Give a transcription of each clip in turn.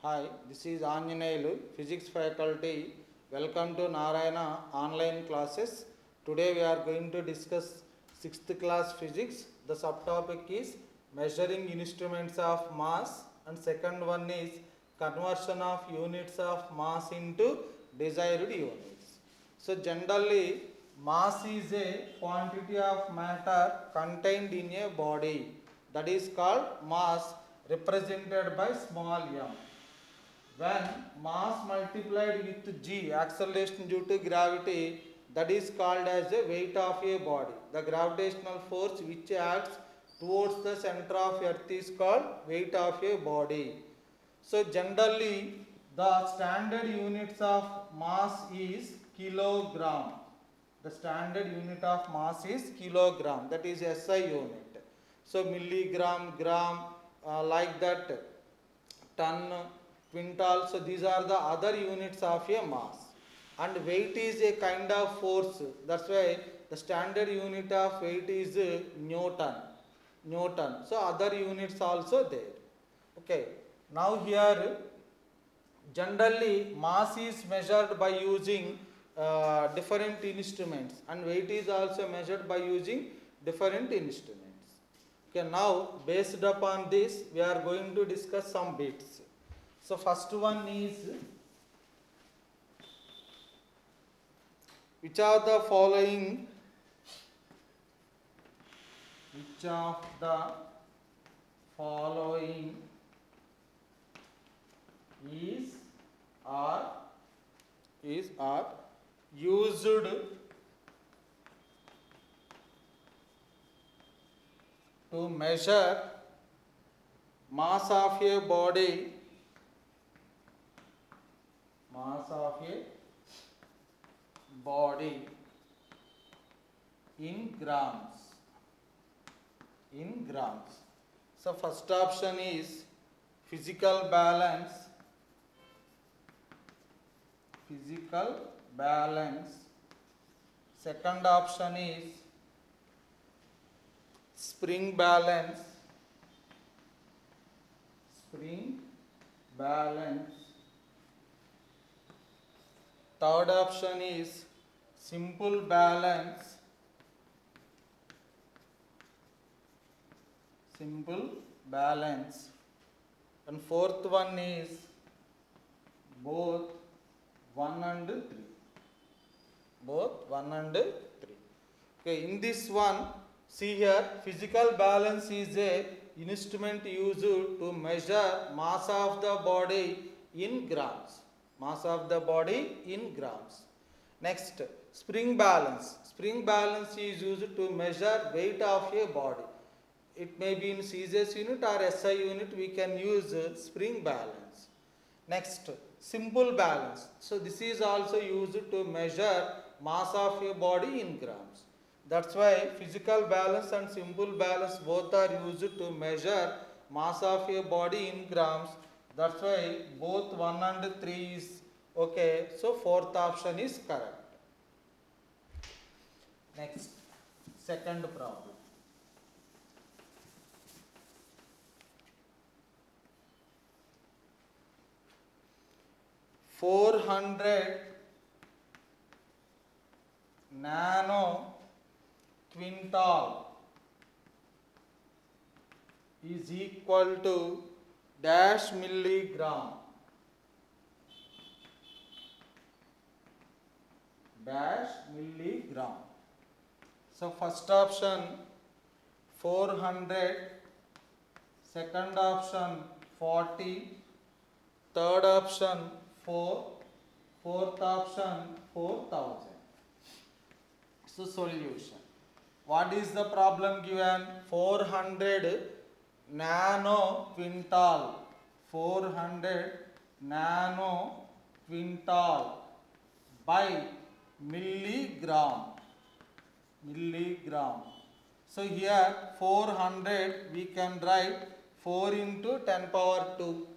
Hi, this is Anjaneyulu, Physics faculty. Welcome to Narayana online classes. Today we are going to discuss 6th class physics. The subtopic is measuring instruments of mass, and second one is conversion of units of mass into desired units. So generally mass is a quantity of matter contained in a body, that is called mass, represented by small m. When mass multiplied with g, acceleration due to gravity, that is called as the weight of a body. The gravitational force which acts towards the center of earth is called weight of a body. So generally the standard units of mass is kilogram. The standard unit of mass is kilogram, that is SI unit. So milligram, gram, like that, ton, quintal. So these are the other units of a mass. And weight is a kind of force. That's why the standard unit of weight is Newton. Newton. So other units also there. Okay. Now here generally mass is measured by using different instruments, and weight is also measured by using different instruments. Okay, now based upon this we are going to discuss some bits. So first one is, which of the following which of the following is or used to measure mass of a body, in grams. So first option is physical balance. Second option is spring balance. Third option is simple balance. And fourth one is both 1 and 3. Okay, in this one, see here, physical balance is a instrument used to measure mass of the body in grams. Next, spring balance. Spring balance is used to measure weight of a body. It may be in CGS unit or SI unit, we can use spring balance. Next, simple balance. So this is also used to measure mass of a body in grams. That's why physical balance and simple balance both are used to measure mass of a body in grams. That's why both 1 and 3 is okay. So fourth option is correct. Next, second problem. $400 nano quintal is equal to dash milligram. So first option 400, second option 40, third option 4, fourth option 4000. So solution. What is the problem given? 400 nano quintal. 400 nano quintal by milligram. So here 400 we can write 4 into 10 power 2.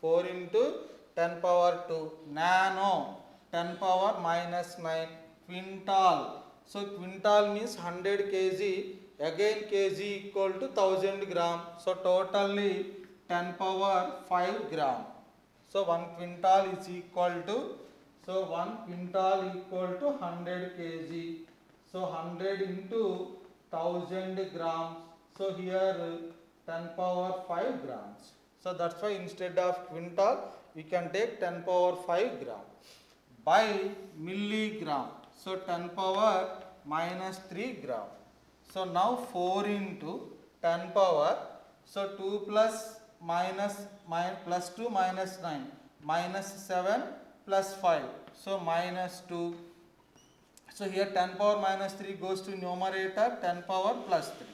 4 into 10 power 2. Nano 10 power minus 9. Quintal. So quintal means 100 kg. Again kg equal to 1000 gram. So totally 10 power 5 gram. So 1 quintal is equal to, so 1 quintal equal to 100 kg. So 100 into 1000 grams. So here 10 power 5 grams. So that's why instead of quintal we can take 10 power 5 gram by milligram. So 10 power minus 3 gram. So now 4 into 10 power. So 2 plus minus plus 2 minus 9 minus 7 plus 5. So minus 2. So here 10 power minus 3 goes to numerator, 10 power plus 3.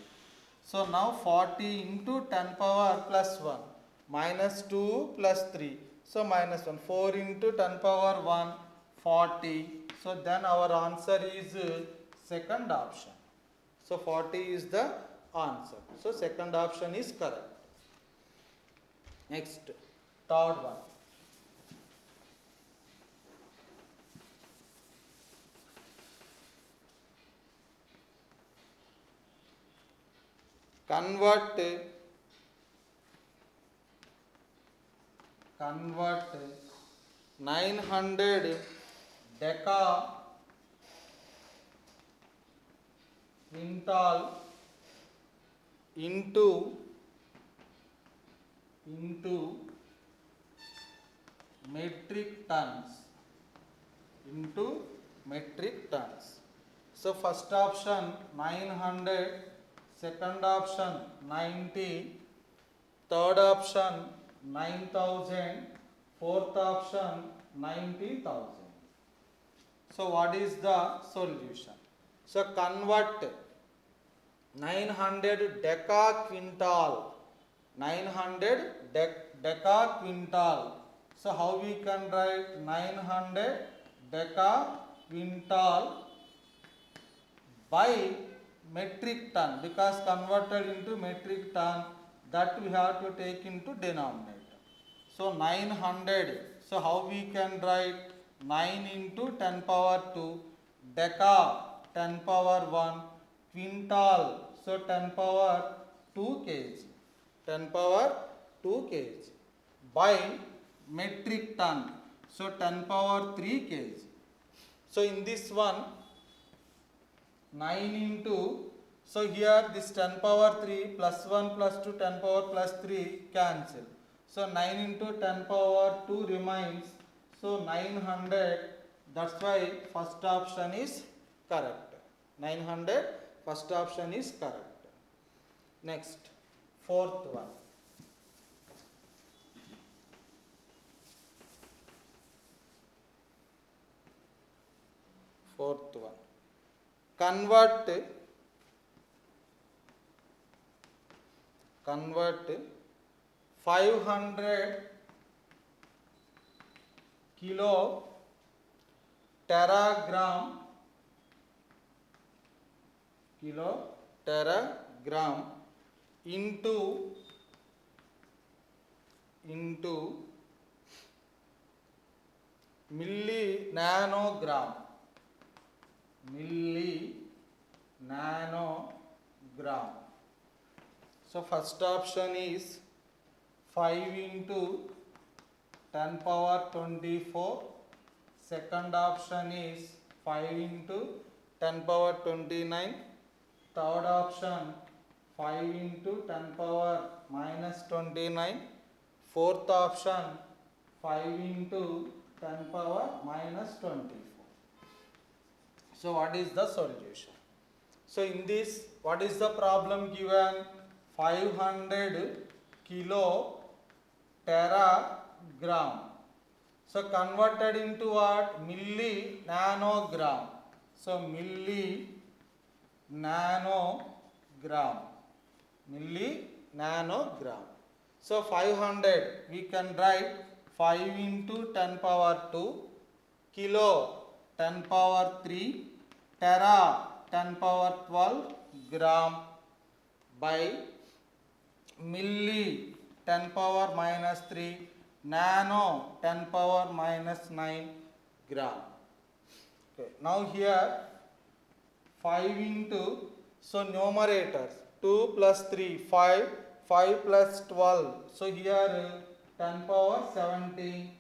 So now 40 into 10 power plus 1 minus 2 plus 3. So minus 1. 4 into 10 power 1, 40. So then our answer is second option. So 40 is the answer. So second option is correct. Next, third one. Convert 900 deca quintal into metric tons. So first option 900, second option 90, third option 9000, fourth option 90,000. So what is the solution? So convert 900 deca quintal. 900 deca quintal. So how we can write 900 deca quintal by metric ton, because converted into metric ton, that we have to take into denominator. So 900, so how we can write 9 into 10 power 2, deca 10 power 1, quintal, so 10 power 2 kg, 10 power 2 kg by metric ton, so 10 power 3 kg. So in this one 9 into, so here this 10 power 3 plus 1 plus 2 10 power plus 3 cancel. So 9 into 10 power 2 remains, so 900, that's why first option is correct. 900, first option is correct. Next, fourth one. Fourth one. Convert 500 kilo teragram into milli nanogram. So first option is 5 into 10 power 24. Second option is 5 into 10 power 29. Third option 5 into 10 power minus 29. Fourth option 5 into 10 power minus 24. So what is the solution? So in this, what is the problem given? 500 kilo teragram. So converted into what? Milli nanogram. So milli nanogram. So 500 we can write 5 into 10 power 2, kilo 10 power 3, tera 10 power 12 gram by milli 10 power minus 3, nano 10 power minus 9 gram. Okay. Now here 5 into, so numerators 2 plus 3, 5, 5 plus 12. So here 10 power 17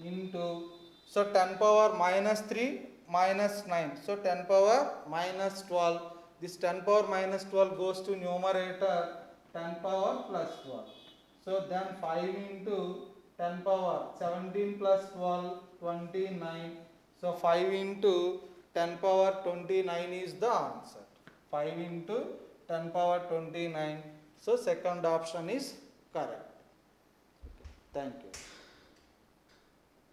into, so 10 power minus 3 minus 9, so 10 power minus 12. This 10 power minus 12 goes to numerator, 10 power plus 12. So then 5 into 10 power 17 plus 12, 29. So 5 into 10 power 29 is the answer. 5 into 10 power 29. So second option is correct. Thank you.